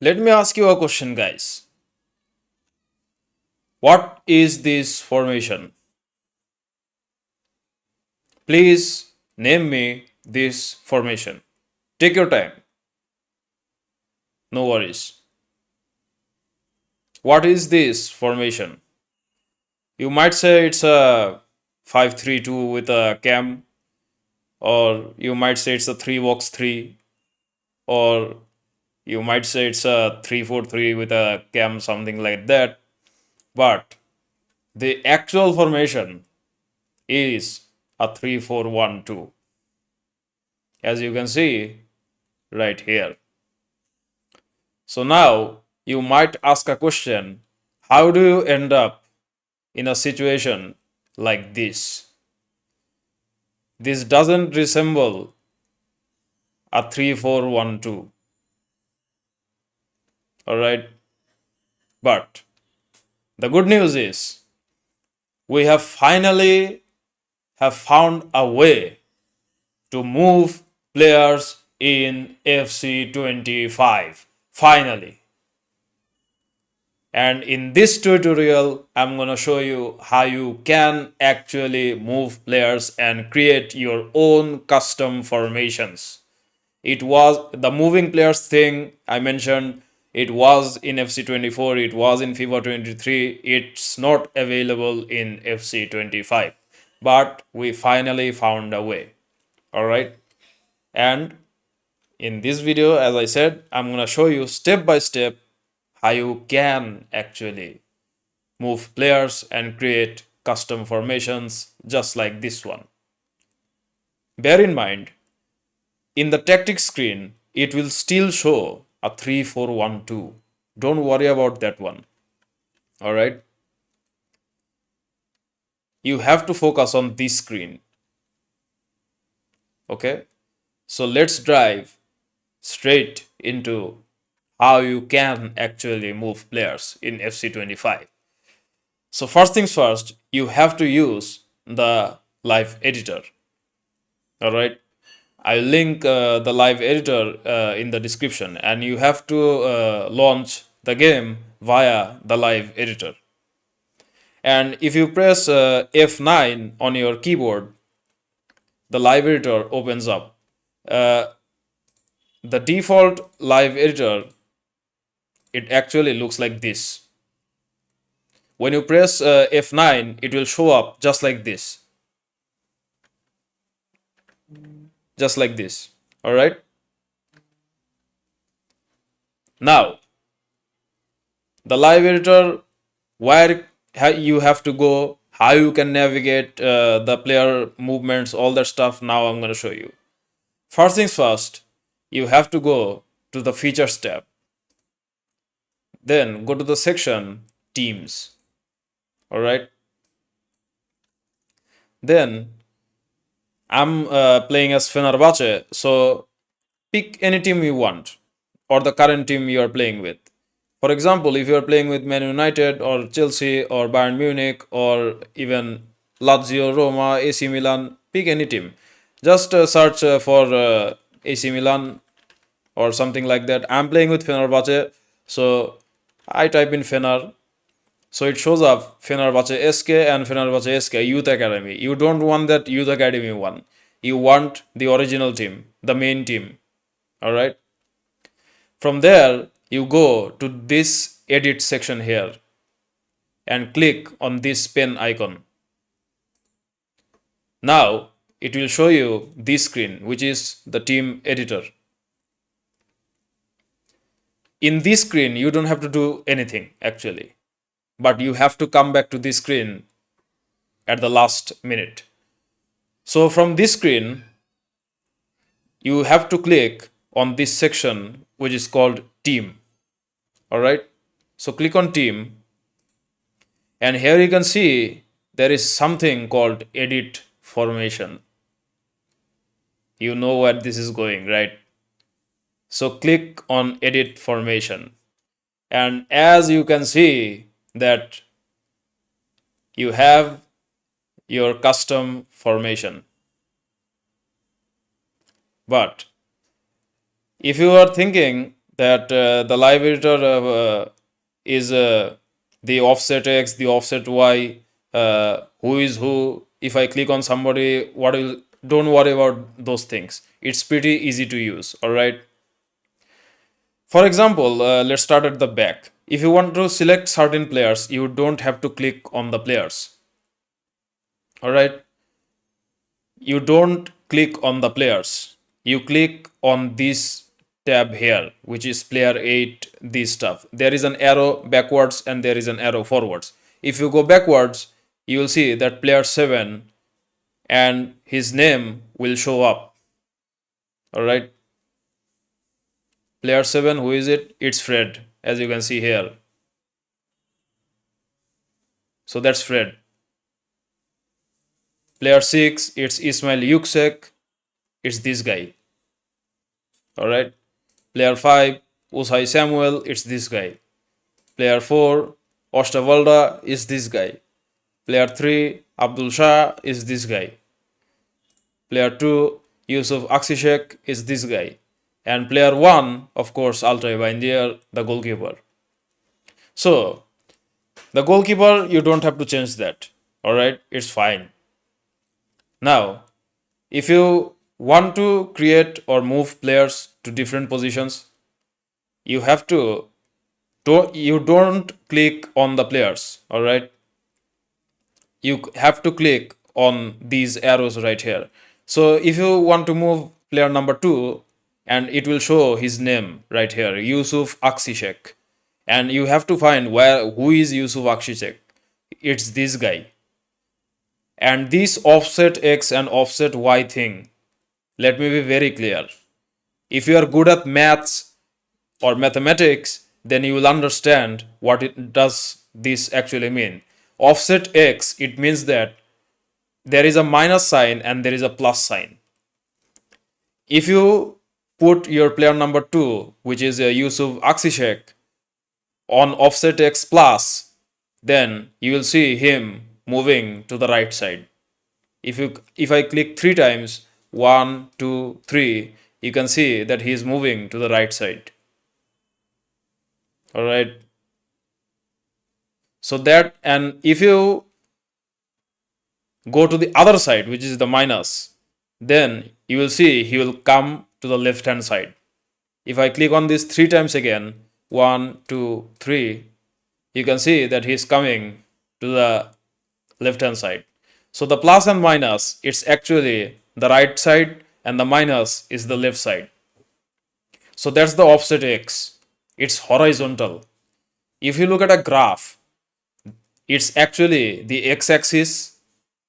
Let me ask you a question, guys. What is this formation? Please name me this formation. Take your time. No worries. What is this formation? You might say it's a 5-3-2 with a cam, or you might say it's a 3-box-3, or you might say it's a 3-4-3 with a cam, something like that. But the actual formation is a 3-4-1-2, as you can see right here. So now you might ask a question, how do you end up in a situation like this? This doesn't resemble a 3-4-1-2. All right. But the good news is we have finally have found a way to move players in FC25. Finally. And in this tutorial, I'm going to show you how you can actually move players and create your own custom formations. It was the moving players thing I mentioned. It was in FC24, it was in FIFA 23. It's not available in FC25. But we finally found a way. All right. And in this video, as I said, I'm going to show you step by step how you can actually move players and create custom formations just like this one. Bear in mind, in the tactics screen, it will still show a 3-4-1-2. Don't worry about that one. All right. You have to focus on this screen. Okay. So let's dive straight into how you can actually move players in FC25. So first things first, you have to use the live editor. All right. I'll link the live editor in the description, and you have to launch the game via the live editor. And if you press F9 on your keyboard, the live editor opens up. The default live editor, it actually looks like this. When you press F9, it will show up just like this. Just like this. All right. Now, the live editor, where you have to go, how you can navigate the player movements, all that stuff. Now I'm going to show you. First things first, you have to go to the features tab. Then go to the section teams. All right. Then I'm playing as Fenerbahce, so pick any team you want or the current team you are playing with. For example, if you are playing with Man United or Chelsea or Bayern Munich or even Lazio, Roma, AC Milan, pick any team. Just search for AC Milan or something like that. I'm playing with Fenerbahce, so I type in Fener. So it shows up Fenerbahce SK and Fenerbahce SK Youth Academy. You don't want that Youth Academy one. You want the original team, the main team. All right. From there, you go to this edit section here and click on this pen icon. Now, it will show you this screen, which is the team editor. In this screen, you don't have to do anything actually, but you have to come back to this screen at the last minute. So from this screen, you have to click on this section, which is called team. All right. So click on team. And here you can see there is something called edit formation. You know where this is going, right? So click on edit formation. And as you can see that you have your custom formation. But if you are thinking that the live editor is the offset x, the offset y, who is who. If I click on somebody, what will, don't worry about those things. It's pretty easy to use. All right. For example, let's start at the back. If you want to select certain players, you don't have to click on the players. All right. You don't click on the players. You click on this tab here, which is player 8, this stuff. There is an arrow backwards and there is an arrow forwards. If you go backwards, you will see that player 7 and his name will show up. All right. Player 7, who is it? It's Fred, as you can see here. So that's Fred. Player 6, it's Ismail Yuksek. It's this guy. All right. Player 5, Usai Samuel. It's this guy. Player 4, Ostavalda is this guy. Player 3, Abdul Shah is this guy. Player 2, Yusuf Aksishek is this guy. And player 1, of course, Altay Baindier, the goalkeeper. So, the goalkeeper, you don't have to change that. All right, it's fine. Now, if you want to create or move players to different positions, you have to, you don't click on the players. All right, you have to click on these arrows right here. So if you want to move player number 2, and it will show his name right here, Yusuf Aksishek, and you have to find who is Yusuf Aksishek. It's this guy. And this offset x and offset y thing, let me be very clear. If you are good at maths or mathematics, then you will understand what it does this actually mean. Offset x, it means that there is a minus sign and there is a plus sign. If you put your player number 2, which is Yusuf Aksishek, on offset x plus, then you will see him moving to the right side. If I click 3 times, 1, 2, 3, you can see that he is moving to the right side. All right. So that, and if you go to the other side, which is the minus, then you will see he will come to the left hand side. If I click on this 3 times again, 1, 2, 3, you can see that he is coming to the left hand side. So the plus and minus, it's actually the right side, and the minus is the left side. So that's the offset x. It's horizontal. If you look at a graph, it's actually the x-axis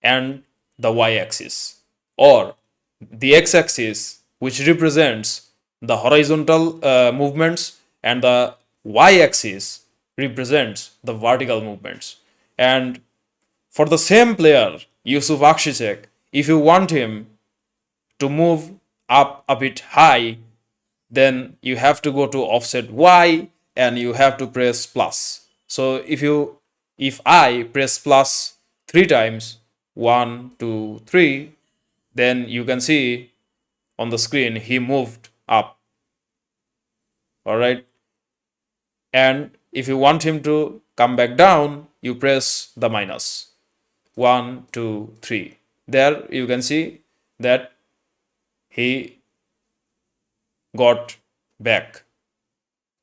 and the y-axis, or the x-axis, which represents the horizontal movements, and the y-axis represents the vertical movements. And for the same player, Yusuf Aksishek, if you want him to move up a bit high, then you have to go to offset y and you have to press plus. So if I press plus 3 times, 1, 2, 3, then you can see on the screen he moved up. All right. And if you want him to come back down, you press the minus. 1, 2, 3. There you can see that he got back.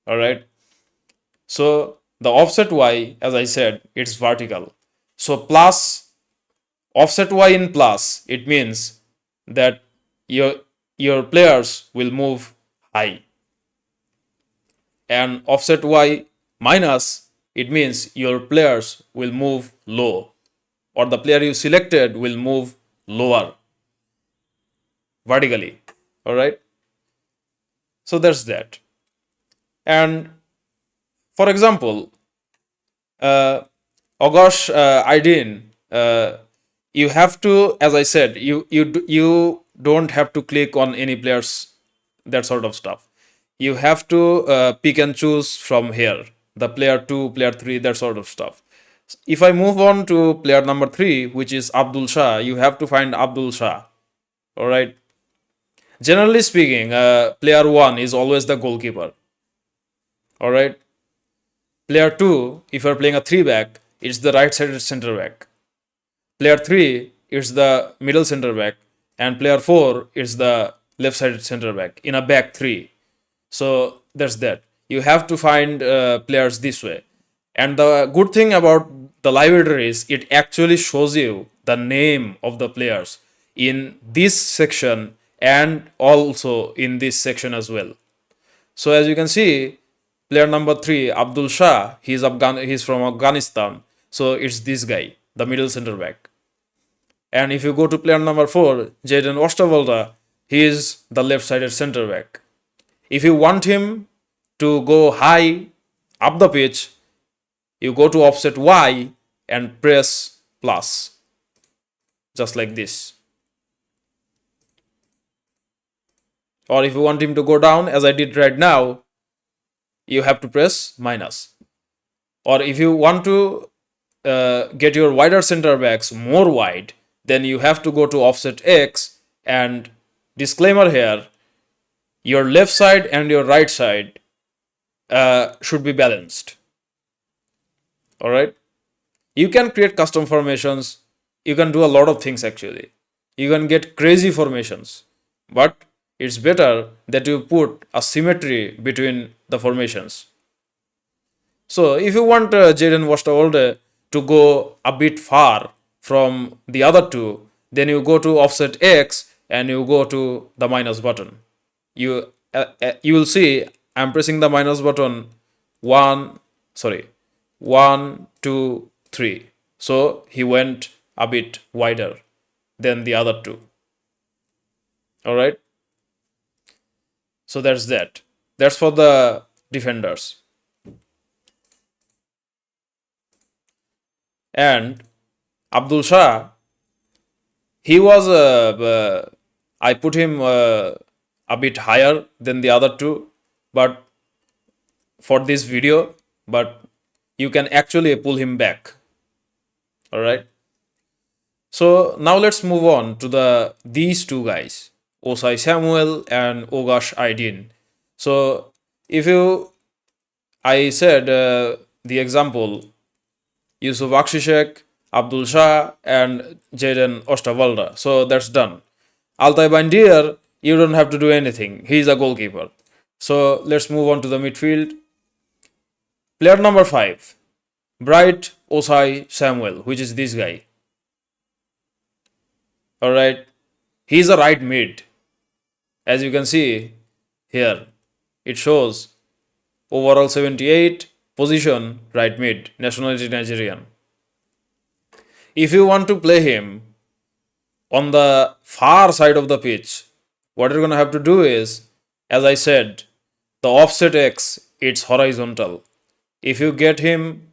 All right. So the offset y, as I said, it's vertical. So plus, offset y in plus, it means that your players will move high. And offset y minus, it means your players will move low, or the player you selected will move lower vertically. All right. So that's that. And for example, Agosh Aydin, you have to, as I said, you don't have to click on any players, that sort of stuff. You have to pick and choose from here, the player 2, player 3, that sort of stuff. If I move on to player number 3, which is Abdul Shah, you have to find Abdul Shah. All right. Generally speaking, player 1 is always the goalkeeper. All right. Player 2, if you're playing a 3 back, it's the right sided center back. Player 3 is the middle center back. And player 4 is the left sided center back in a back 3. So that's that. You have to find players this way. And the good thing about the live editor is it actually shows you the name of the players in this section and also in this section as well. So as you can see, player number 3, Abdul Shah, he's from Afghanistan. So it's this guy, the middle center back. And if you go to player number 4, Jaden Osterwalder, he is the left-sided center back. If you want him to go high up the pitch, you go to offset Y and press plus, just like this. Or if you want him to go down, as I did right now, you have to press minus. Or if you want to get your wider center backs more wide, then you have to go to offset X, and disclaimer here, your left side and your right side should be balanced. All right. You can create custom formations. You can do a lot of things actually. You can get crazy formations, but it's better that you put a symmetry between the formations. So if you want Jaden Osterwalder to go a bit far from the other two, then you go to offset X and you go to the minus button. You will see I'm pressing the minus button 1, 2, 3. So he went a bit wider than the other two. All right. So that's that. That's for the defenders. And Abdul Shah, he was I put him a bit higher than the other two, but for this video, but you can actually pull him back. All right. So now let's move on to these two guys, Osai Samuel and Ogash Aydin. So if I said the example, Yusuf Akshishek, Abdul Shah, and Jaden Osterwalder. So that's done. Altay Bandier, you don't have to do anything. He's a goalkeeper. So let's move on to the midfield. Player number 5, Bright Osai Samuel, which is this guy. All right. He's a right mid. As you can see here, it shows overall 78, position right mid, nationality Nigerian. If you want to play him on the far side of the pitch, what you're going to have to do is, as I said, the offset X, it's horizontal. If you get him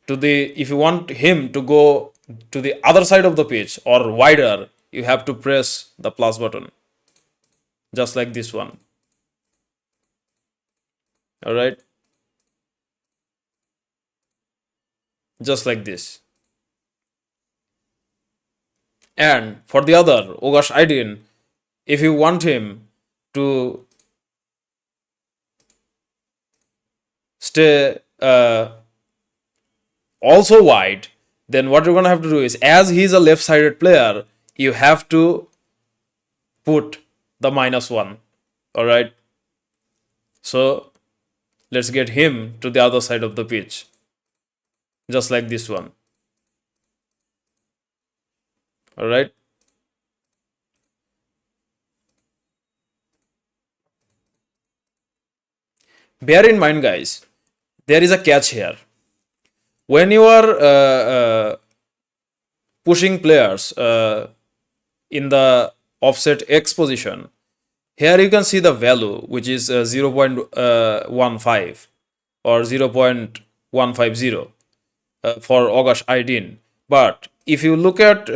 if you want him to go to the other side of the pitch or wider, you have to press the plus button, just like this one. All right. Just like this. And for the other, Ogash Aydin, if you want him to stay also wide, then what you're going to have to do is, as he's a left-sided player, you have to put the -1. All right. So let's get him to the other side of the pitch, just like this one. All right. Bear in mind, guys, there is a catch here. When you are pushing players in the offset X position, here you can see the value, which is 0.15 or 0.150 for Ogash Aydin. But if you look at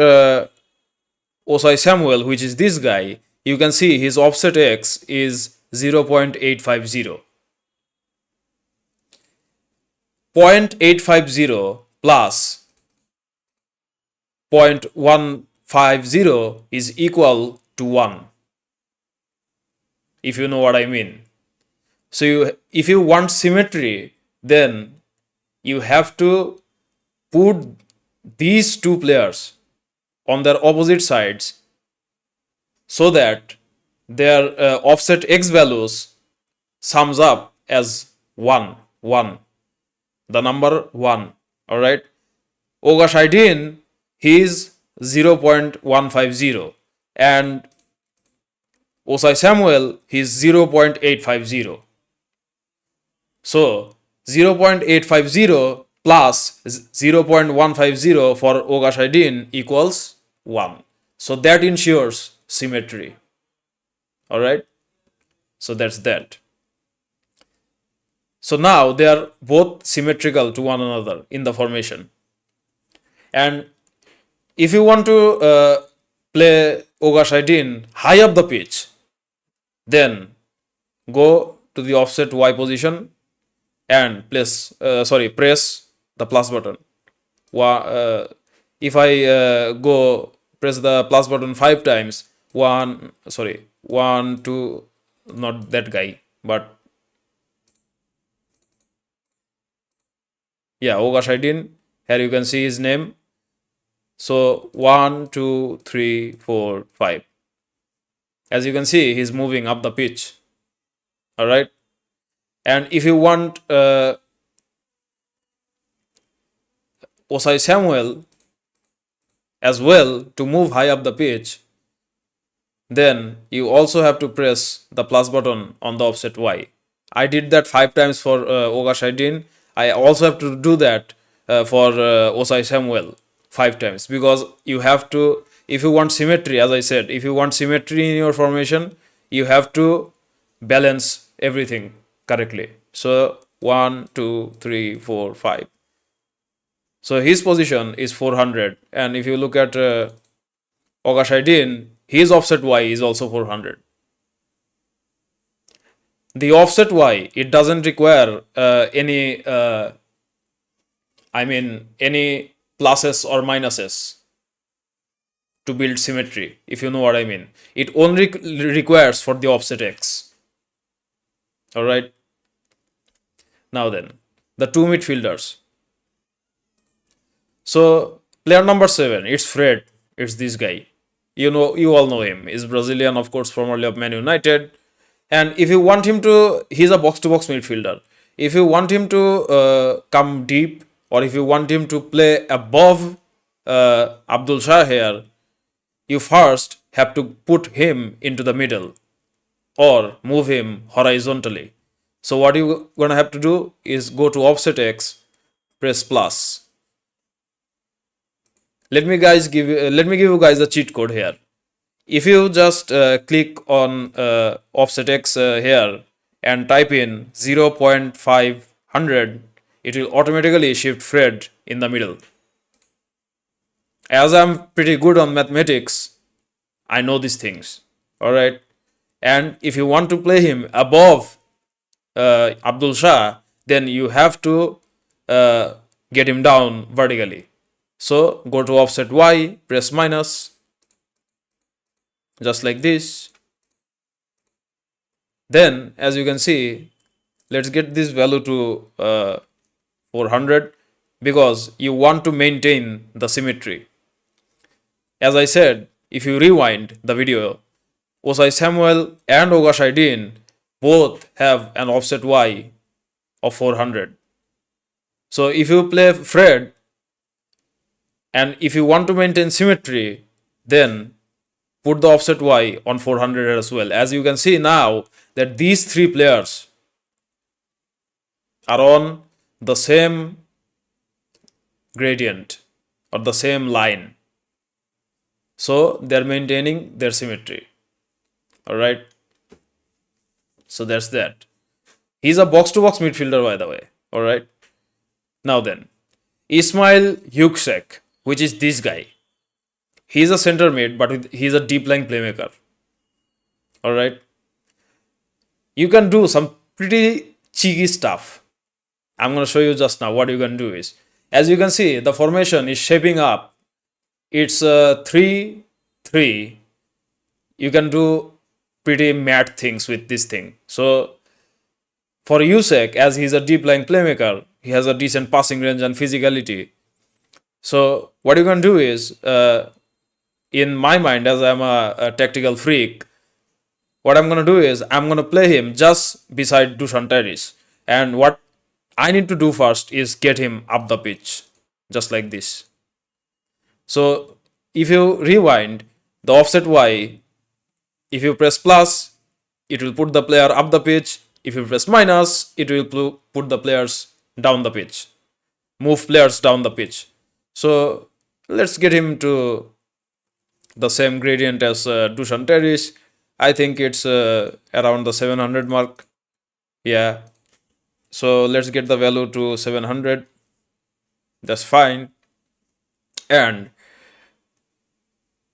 Osai Samuel, which is this guy, you can see his offset X is 0.850. 0.850 plus 0.150 is equal to 1, if you know what I mean. So if you want symmetry, then you have to put these two players on their opposite sides so that their offset x values sums up as 1, 1, the number 1. All right. Ogashaidin, he is 0.150 and Osai Samuel, he is 0.850. So 0.850 plus 0.150 for Ogashaidin equals 1. So that ensures symmetry. All right. So that's that. So now they are both symmetrical to one another in the formation. And if you want to play Ogashaidin high up the pitch, then go to the offset Y position and press the plus button. If I go press the plus button 5 times, one, two, not that guy, but yeah, Ogashaidin. Here you can see his name. So 1, 2, 3, 4, 5. As you can see, he's moving up the pitch. All right. And if you want Osai Samuel as well to move high up the pitch, then you also have to press the plus button on the offset Y. I did that 5 times for Ogashaidin. I also have to do that for Osai Samuel 5 times, because you have to, if you want symmetry, as I said, if you want symmetry in your formation, you have to balance everything correctly. So 1, 2, 3, 4, 5. So his position is 400, and if you look at Ogashaidin, his offset Y is also 400. The offset Y, it doesn't require any pluses or minuses to build symmetry, if you know what I mean. It only requires for the offset X. All right. Now then, the two midfielders. So player number 7, it's Fred. It's this guy. You all know him. He's Brazilian, of course, formerly of Man United. And if you want him to, he's a box-to-box midfielder. If you want him to come deep, or if you want him to play above Abdul Shah here, you first have to put him into the middle or move him horizontally. So what you're gonna have to do is go to offset X, press plus. Let me give you guys a cheat code here. If you just click on offset X here and type in 0.500, it will automatically shift Fred in the middle. As I'm pretty good on mathematics, I know these things. All right. And if you want to play him above Abdul Shah, then you have to get him down vertically. So go to offset Y, press minus, just like this. Then, as you can see, let's get this value to 400, because you want to maintain the symmetry. As I said, if you rewind the video, Osai Samuel and Ogashaidin both have an offset Y of 400. So if you play Fred, and if you want to maintain symmetry, then put the offset Y on 400 as well. As you can see now that these three players are on the same gradient or the same line. So they're maintaining their symmetry. All right. So that's that. He's a box-to-box midfielder, by the way. All right. Now then, Ismail Yuksek, which is this guy. He's a center mid, but he's a deep lying playmaker. All right. You can do some pretty cheeky stuff. I'm going to show you just now. What you can do is, as you can see, the formation is shaping up. It's 3-3. You can do pretty mad things with this thing. So For Usek, as he's a deep lying playmaker, he has a decent passing range and physicality. So what you can do is, in my mind, as I'm a tactical freak, what I'm gonna do is I'm gonna play him just beside Dusan Terrace. And what I need to do first is get him up the pitch, just like this. So if you rewind the offset Y, if you press plus, it will put the player up the pitch. If you press minus, it will put the players down the pitch, move players down the pitch. So let's get him to the same gradient as Dusan Terrace. I think it's around the 700 mark. Yeah. So let's get the value to 700. That's fine. And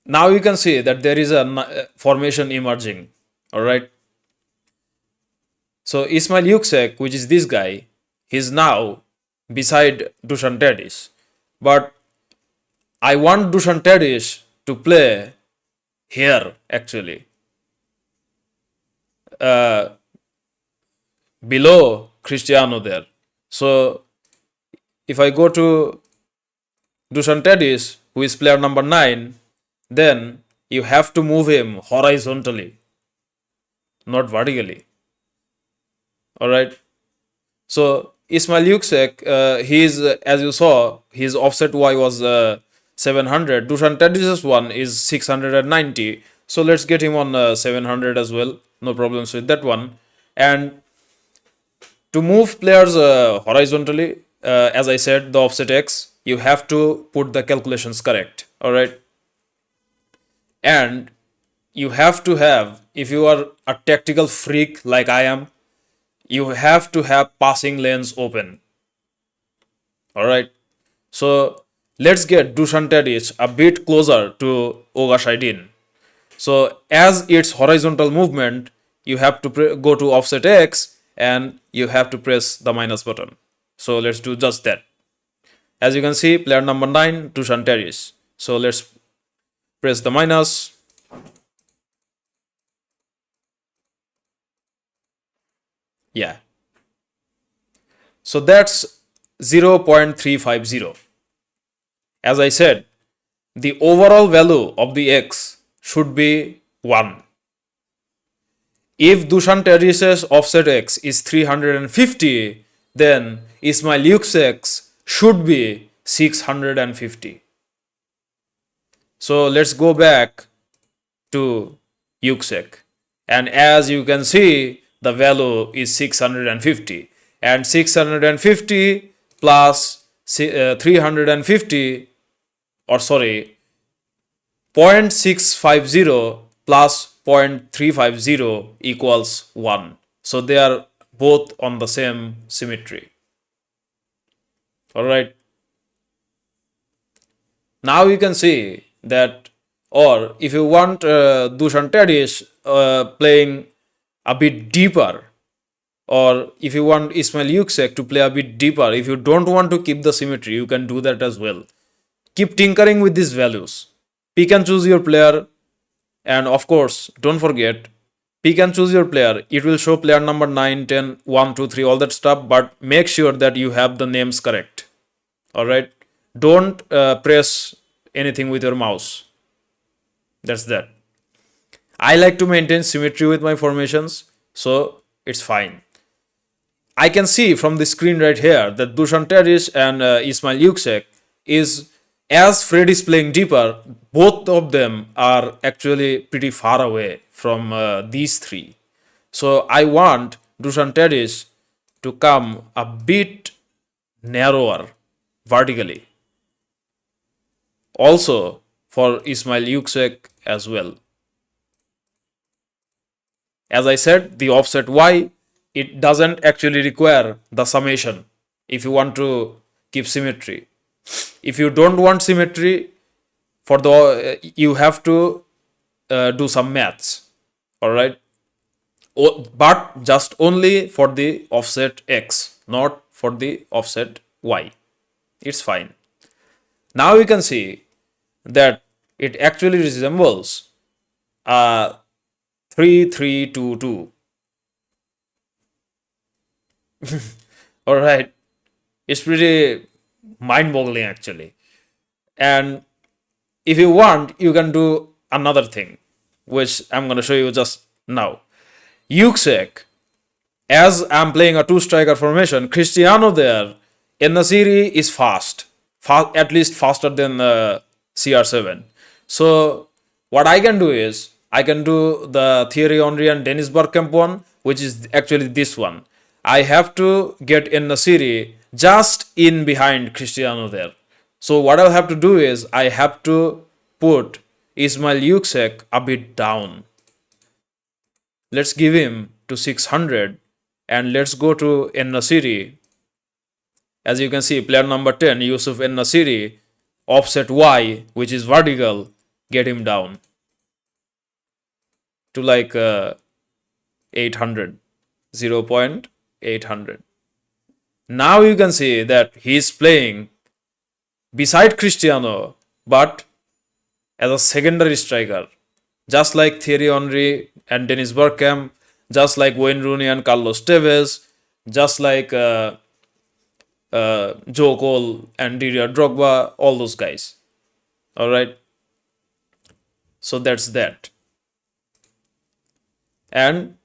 now you can see that there is a formation emerging. All right. So Ismail Yuksek, which is this guy, he's now beside Dusan Tadic. But I want Dusan Tadic to play here actually. Below Cristiano there. So if I go to Dusan Tadic, who is player number 9, then you have to move him horizontally, not vertically. Alright. So Ismail Yuksek, he's as you saw, his offset Y was 700. Dusan Tadic's one is 690. So let's get him on 700 as well. No problems with that one. And to move players horizontally, as I said, the offset X, you have to put the calculations correct. Alright. And you have to have, if you are a tactical freak like I am, you have to have passing lanes open. Alright. So let's get Dusan Tadic a bit closer to Ogashaidin. So as its horizontal movement, you have to go to offset X and you have to press the minus button. So let's do just that. As you can see, player number 9, Dusan Tadic. So let's press the minus. Yeah. So that's 0.350. As I said, the overall value of the X should be 1. If Dusan Tadic's offset X is 350, then Ismail Yuksek's should be 650. So let's go back to Yuksek. And as you can see, the value is 650. And 650 plus 350, or sorry, 0.650 plus 0.350 equals 1. So they are both on the same symmetry. Alright. Now you can see that, or if you want Dusan Tadic playing a bit deeper, or if you want Ismail Yuksek to play a bit deeper, if you don't want to keep the symmetry, you can do that as well. Keep tinkering with these values. Pick and choose your player, and of course, don't forget, pick and choose your player. It will show player number 9, 10, 1, 2, 3, all that stuff, but make sure that you have the names correct. Alright? Don't press anything with your mouse. That's that. I like to maintain symmetry with my formations, so it's fine. I can see from the screen right here that Dusan Tadic and Ismail Yuksek is, as Fred is playing deeper, both of them are actually pretty far away from these three. So I want Dusan Tadic to come a bit narrower vertically. Also for Ismail Yuksek as well. As I said, the offset Y, it doesn't actually require the summation if you want to keep symmetry. If you don't want symmetry, for the you have to do some maths. Alright. But just only for the offset X, not for the offset Y. It's fine. Now you can see that it actually resembles a 3-3-2-2. All right, it's pretty mind-boggling actually. And if you want, you can do another thing, which I'm going to show you just now. Yuksek, as I'm playing a two striker formation, Cristiano there in the series is at least faster than CR7. So what I can do is I can do the Thierry Henry and Dennis Bergkamp one, which is actually this one. I have to get in the series just in behind Cristiano there. So what I'll have to do is I have to put Ismail Yuksek a bit down. Let's give him to 600 and let's go to En Nasiri. As you can see, player number 10, Yusuf En Nasiri, offset Y, which is vertical, get him down to like 800, 0.800. Now you can see that he's playing beside Cristiano, but as a secondary striker, just like Thierry Henry and Dennis Bergkamp, just like Wayne Rooney and Carlos Tevez, just like Joe Cole and Didier Drogba, all those guys. All right. So that's that. And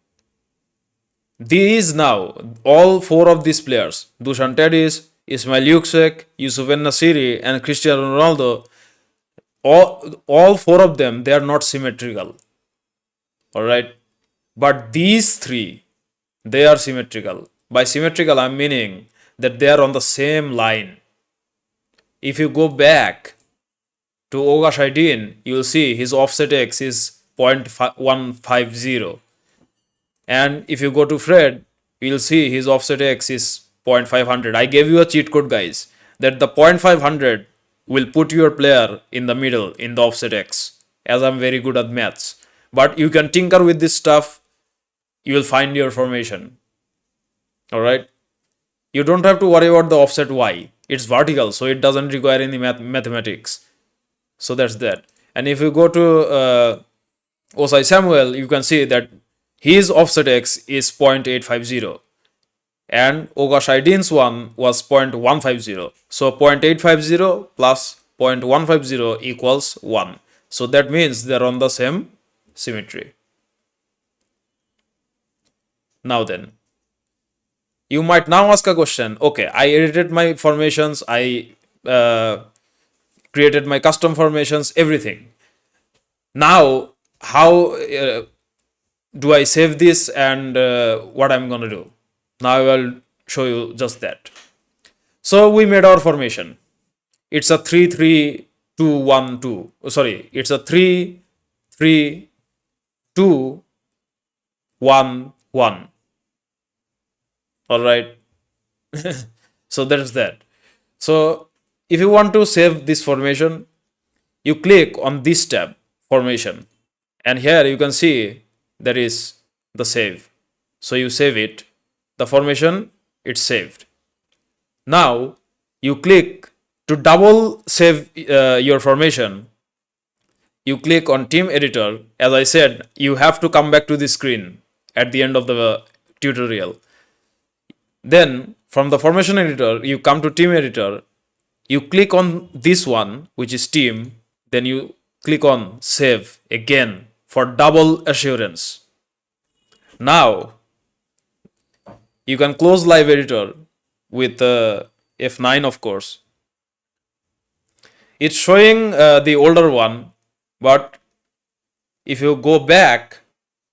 these now, all four of these players, Dusan Tadic, Ismail Yuksek, Yusuf En Nasiri, and Cristiano Ronaldo, all four of them, they are not symmetrical. All right. But these three, they are symmetrical. By symmetrical, I'm meaning that they are on the same line. If you go back to Oga Shaidin, you'll see his offset X is 0.150. And if you go to Fred, you'll see his offset X is 0.500. I gave you a cheat code, guys, that the 0.500 will put your player in the middle in the offset X, as I'm very good at maths. But you can tinker with this stuff, you will find your formation. All right. You don't have to worry about the offset Y. It's vertical, so it doesn't require any mathematics. So that's that. And if you go to Osai Samuel, you can see that his offset X is 0.850 and Oga Shaidin's one was 0.150. So 0.850 plus 0.150 equals 1. So that means they're on the same symmetry. Now then, you might now ask a question. Okay, I edited my formations, I created my custom formations, everything. Now, how do I save this and what I'm gonna do? Now I will show you just that. So we made our formation. It's a 3-3-2-1-2. Sorry, it's a 3-3-2-1-1. All right. So that's that. So if you want to save this formation, you click on this tab, formation, and here you can see there is the save. So you save it, the formation, it's saved. Now you click to double save your formation. You click on team editor. As I said, you have to come back to the screen at the end of the tutorial. Then from the formation editor, you come to team editor. You click on this one, which is team. Then you click on save again for double assurance. Now you can close live editor with F9, of course. It's showing the older one, but if you go back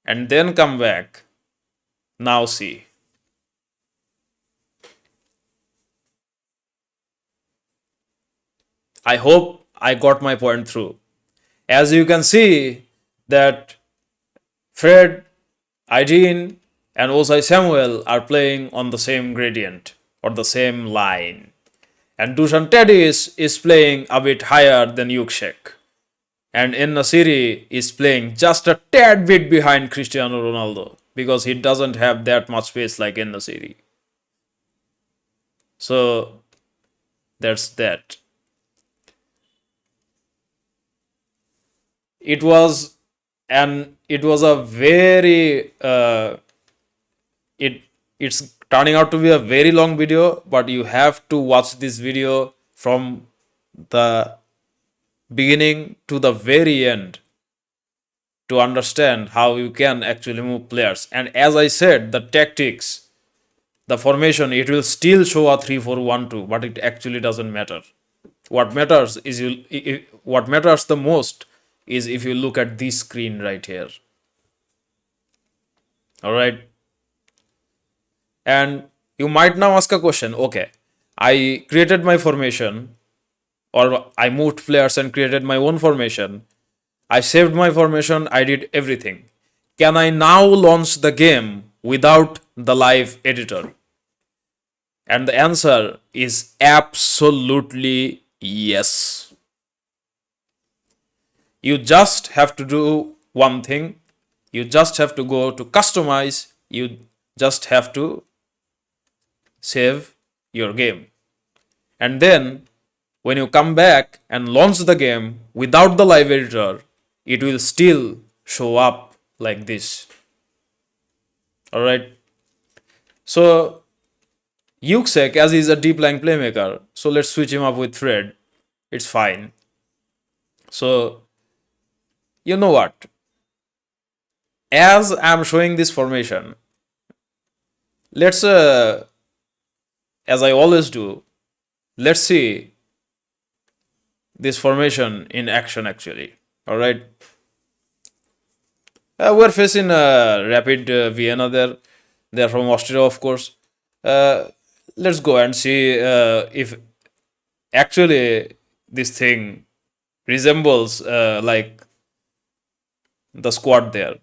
and then come back, now see. I hope I got my point through. As you can see that Fred, Aydin, and Osai Samuel are playing on the same gradient or the same line. And Dusan Tadic is playing a bit higher than Yuksek. And En Nasiri is playing just a tad bit behind Cristiano Ronaldo because he doesn't have that much space like En Nasiri. So that's that. It was a very it's turning out to be a very long video, but you have to watch this video from the beginning to the very end to understand how you can actually move players. And as I said, the tactics, the formation, it will still show a 3-4-1-2, but it actually doesn't matter. What matters is what matters the most is if you look at this screen right here. All right. And you might now ask a question, okay, I created my formation, or I moved players and created my own formation. I saved my formation, I did everything. Can I now launch the game without the live editor? And the answer is absolutely yes. You just have to do one thing. You just have to go to customize. You just have to save your game. And then when you come back and launch the game without the live editor, it will still show up like this. Alright. So Yuksek, as he's a deep lying playmaker, so let's switch him up with Fred. It's fine. So you know what? As I'm showing this formation, let's as I always do, let's see this formation in action actually. All right. We're facing Rapid Vienna there. They're from Austria, of course. Let's go and see if actually this thing resembles like the squad there.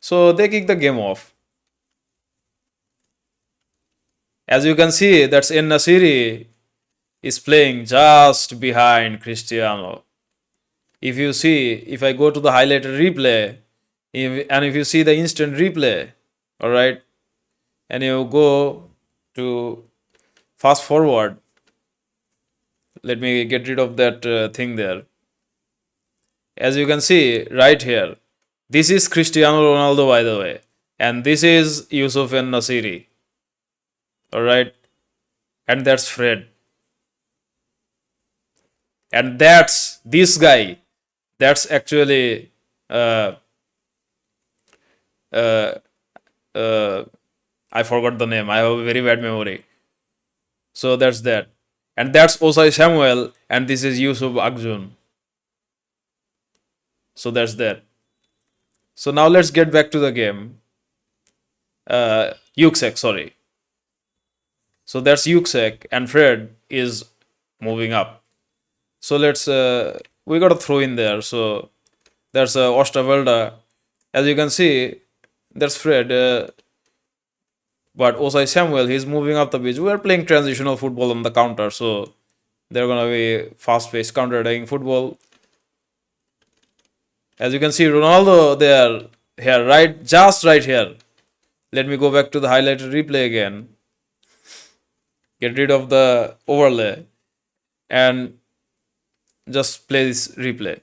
So they kick the game off. As you can see, that's En Nasiri is playing just behind Cristiano. If you see, if I go to the highlighted replay, and if you see the instant replay, all right, and you go to fast forward, let me get rid of that thing there. As you can see right here, this is Cristiano Ronaldo, by the way, and this is Yusuf En Nasiri, all right, and that's Fred, and that's this guy. That's actually uh, uh, I forgot the name. I have a very bad memory. So that's that. And that's Osai Samuel, and this is Yusuf Akjun. So that's that. So now let's get back to the game. Yuksek, sorry. So that's Yuksek, and Fred is moving up. So let's, we got to throw in there. So there's Ostavelda. As you can see, there's Fred. But Osai Samuel, he's moving up the pitch. We are playing transitional football on the counter, so they're gonna be fast-paced counter-attacking football. As you can see, Ronaldo there, here, right, just right here. Let me go back to the highlighted replay again. Get rid of the overlay and just play this replay.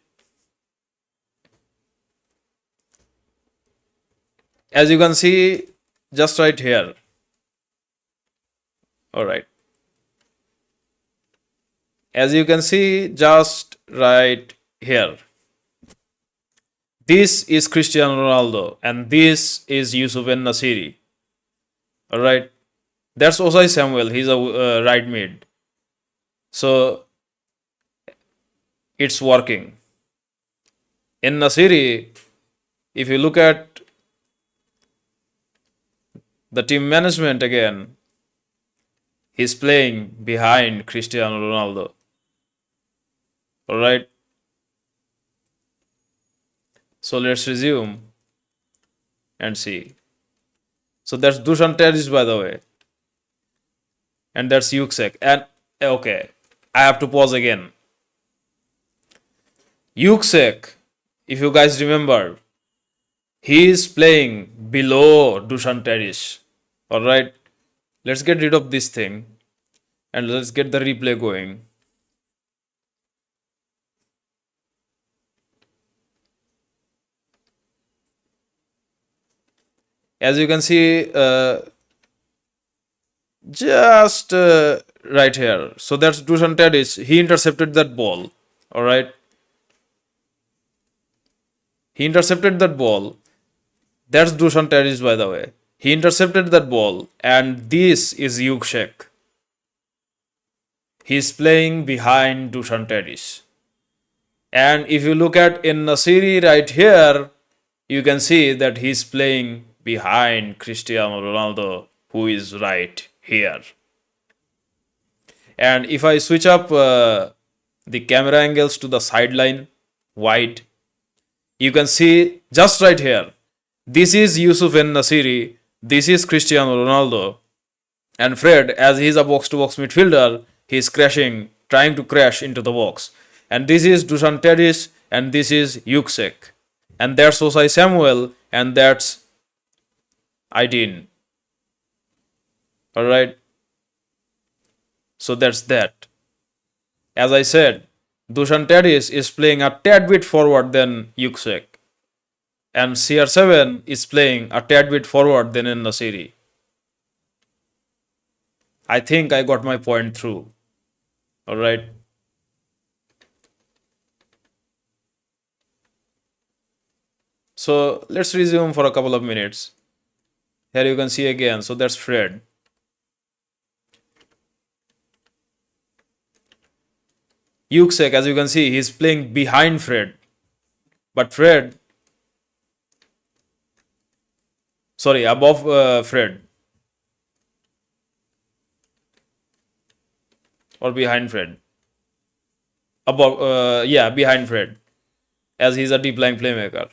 As you can see, just right here. All right. As you can see, just right here. This is Cristiano Ronaldo, and this is Yusuf En Nasiri. All right. That's Osai Samuel. He's a right mid. So it's working. In Nasiri, if you look at the team management again, he's playing behind Cristiano Ronaldo. All right. So let's resume and see. So that's Dusan Terzic, by the way. And that's Yuksek. And okay, I have to pause again. Yuksek, if you guys remember, he is playing below Dusan Terzic. All right. Let's get rid of this thing and let's get the replay going. As you can see, just right here. So that's Dusan Tadic. He intercepted that ball. All right. He intercepted that ball. That's Dusan Tadic, by the way. He intercepted that ball, and this is Yushek. He's playing behind Dusan Tadic. And if you look at in Nasiri right here, you can see that he's playing behind Cristiano Ronaldo, who is right here. And if I switch up the camera angles to the sideline wide, you can see just right here. This is Yusuf En Nasiri, this is Cristiano Ronaldo, and Fred, as he's a box to box midfielder, he's crashing, trying to crash into the box. And this is Dusan Tadic, and this is Yuksek. And that's Osai Samuel, and that's Aydin. Alright. So that's that. As I said, Dusan Tadic is playing a tad bit forward than Yuksek. And CR7 is playing a tad bit forward than En Nasiri. I think I got my point through. Alright. So let's resume for a couple of minutes. Here you can see again. So that's Fred. Yuksek, as you can see, he's playing behind Fred. But Fred, sorry, above Fred. Or behind Fred. Behind Fred. As he's a deep line playmaker.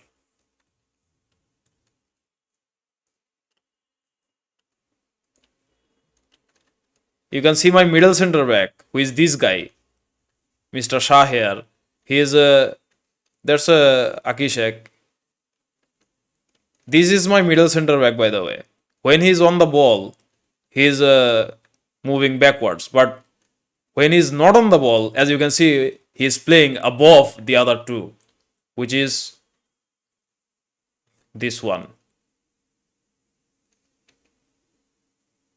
You can see my middle center back, who is this guy, Mr. Shah here. He is that's Akishek. This is my middle center back, by the way. When he's on the ball, he's moving backwards. But when he's not on the ball, as you can see, he's playing above the other two, which is this one.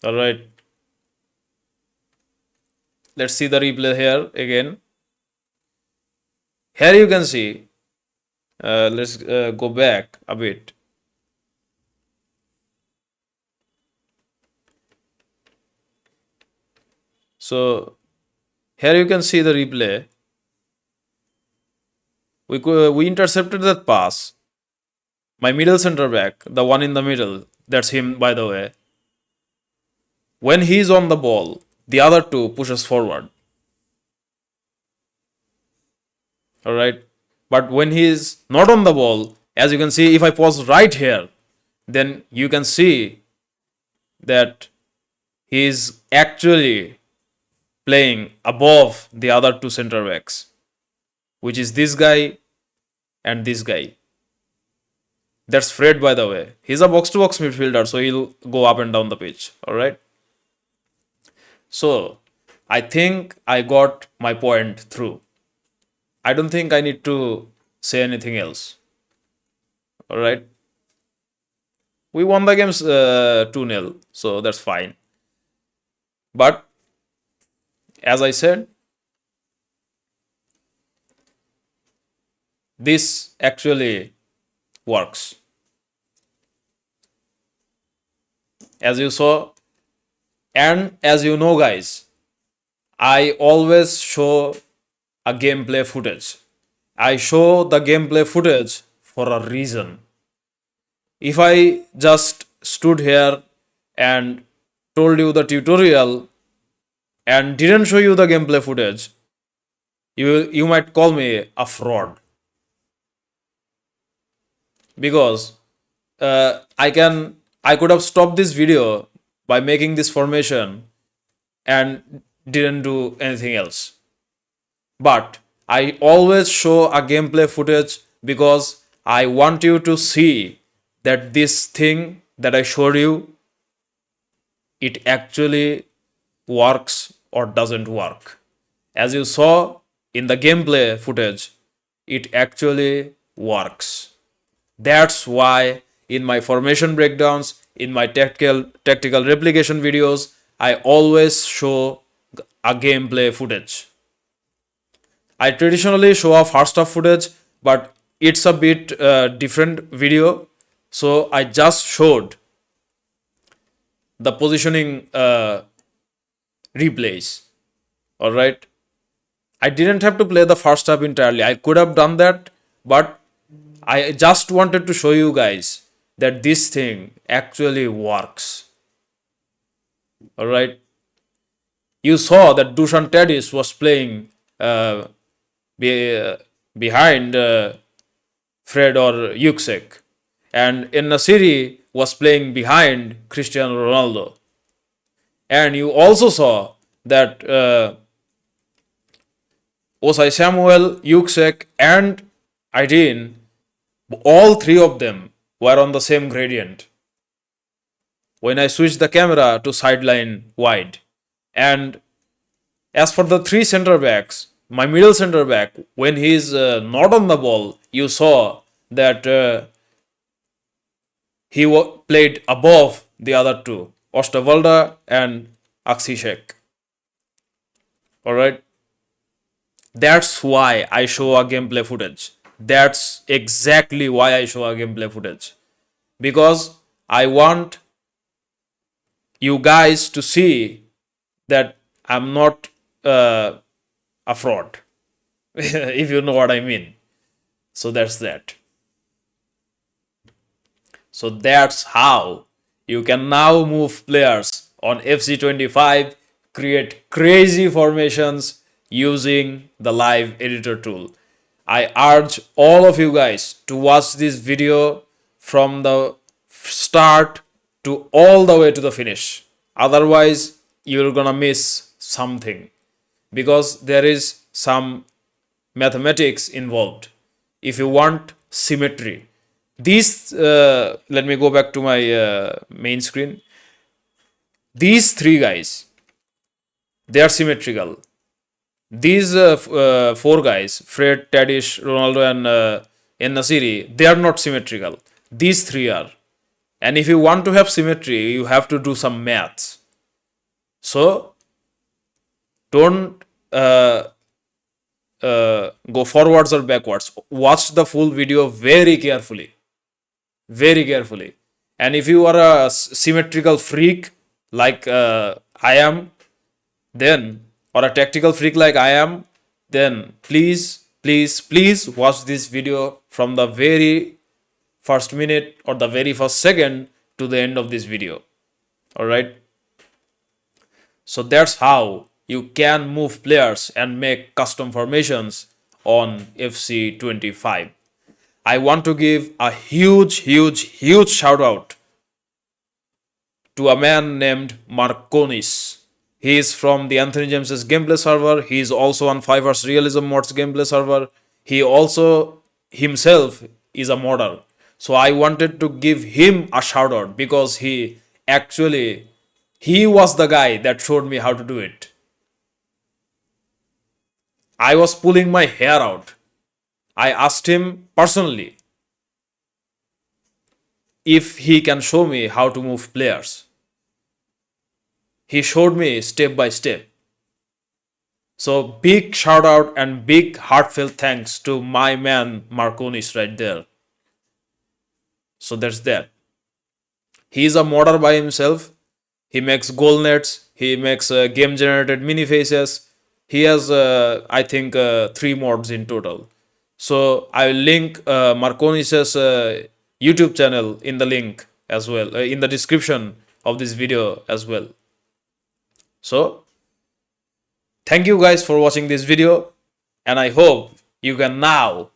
Alright. Let's see the replay here again. Here you can see, let's go back a bit. So here you can see the replay. We intercepted that pass. My middle center back, the one in the middle, that's him, by the way. When he's on the ball, the other two pushes forward. Alright. But when he is not on the ball, as you can see, if I pause right here, then you can see that he is actually playing above the other two center backs, which is this guy and this guy. That's Fred, by the way. He's a box to box midfielder, so he'll go up and down the pitch. Alright. So I think I got my point through. I don't think I need to say anything else. Alright. We won the games 2-0, so that's fine. But as I said, this actually works. As you saw, and as you know, guys, I always show a gameplay footage. I show the gameplay footage for a reason. If I just stood here and told you the tutorial and didn't show you the gameplay footage, you might call me a fraud. Because I could have stopped this video by making this formation and didn't do anything else. But I always show a gameplay footage because I want you to see that this thing that I showed you, it actually works or doesn't work. As you saw in the gameplay footage, it actually works. That's why in my formation breakdowns, in my tactical replication videos, I always show a gameplay footage. I traditionally show a first half footage, but it's a bit different video. So I just showed the positioning replays. All right. I didn't have to play the first half entirely. I could have done that, but I just wanted to show you guys that this thing actually works. All right. You saw that Dusan Tadic was playing behind Fred or Yuksek, and Nasiri was playing behind Cristiano Ronaldo. And you also saw that Osai Samuel, Yuksek, and Aydin, all three of them were on the same gradient when I switched the camera to sideline wide. And as for the three center backs, my middle center back, when he's not on the ball, you saw that he played above the other two, Ostavalda and Aksishek. Alright? That's why I show a gameplay footage. That's exactly why I show a gameplay footage. Because I want you guys to see that I'm not a fraud, if you know what I mean. So that's that. So that's how you can now move players on FC25, create crazy formations using the live editor tool. I urge all of you guys to watch this video from the start to all the way to the finish. Otherwise, you're gonna miss something because there is some mathematics involved. If you want symmetry, these let me go back to my main screen. These three guys, they are symmetrical. These four guys, Fred, Tadic, Ronaldo, and Nasiri, they are not symmetrical. These three are. And if you want to have symmetry, you have to do some maths. So don't go forwards or backwards. Watch the full video very carefully. Very carefully. And if you are a symmetrical freak like I am, then, or a tactical freak like I am, then please watch this video from the very first minute or the very first second to the end of this video. Alright? So that's how you can move players and make custom formations on FC25. I want to give a huge shout out to a man named Marconis. He is from the Anthony James's gameplay server. He is also on Fiverr's Realism Mods gameplay server. He also himself is a modder. So I wanted to give him a shout out because he was the guy that showed me how to do it. I was pulling my hair out. I asked him personally if he can show me how to move players. He showed me step by step. So big shout out and big heartfelt thanks to my man Marconis right there. So that's that. He is a modder by himself. He makes goal nets. He makes game generated mini faces. He has I think 3 mods in total. So I will link Marconis's YouTube channel in the link as well, in the description of this video as well. So thank you guys for watching this video, and I hope you can now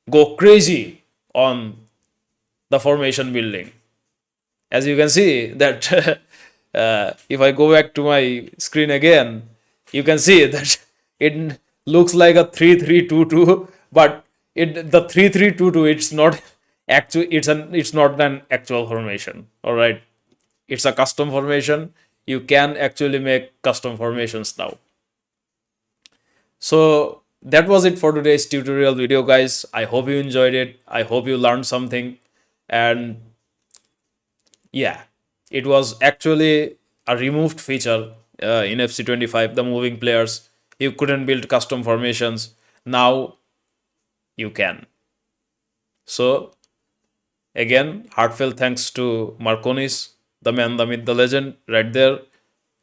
go crazy on the formation building. As you can see that if I go back to my screen again, you can see that it looks like a 3-3-2-2, but the 3-3-2-2 it's not an actual formation. All right, it's a custom formation. You can actually make custom formations now. So that was it for today's tutorial video, guys. I hope you enjoyed it. I hope you learned something. And yeah, It was actually a removed feature in FC25, the moving players. You couldn't build custom formations. Now you can. So, again, heartfelt thanks to Marconis, the man, the myth, the legend, right there,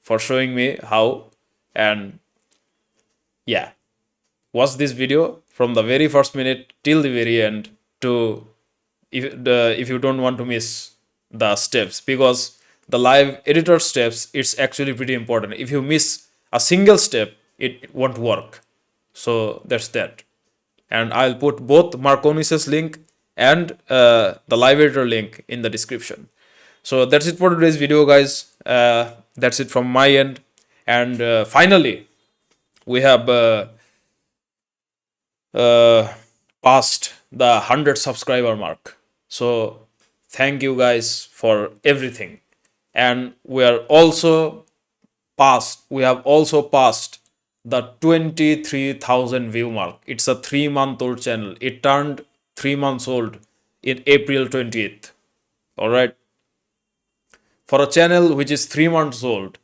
for showing me how. And yeah, watch this video from the very first minute till the very end to if you don't want to miss the steps, because the live editor steps, it's actually pretty important. If you miss a single step, it won't work. So that's that. And I'll put both Marconis's link and the live editor link in the description. So that's it for today's video, guys. That's it from my end. And finally, we have passed the 100 subscriber mark. So thank you guys for everything. And we have also passed the 23,000 view mark. It's a 3-month old channel. It turned 3 months old in April 20th. All right. For a channel which is 3 months old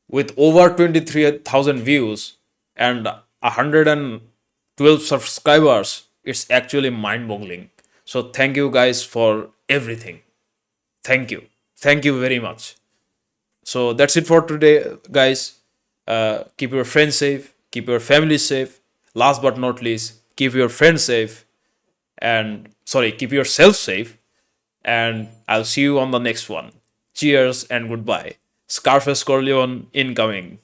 with over 23,000 views and 112 subscribers, it's actually mind boggling. So thank you guys for everything. Thank you. Thank you very much. So that's it for today, guys. Keep your friends safe, keep your family safe. Last but not least, keep your friends safe and keep yourself safe. And I'll see you on the next one. Cheers and goodbye. Scarface Corleone incoming.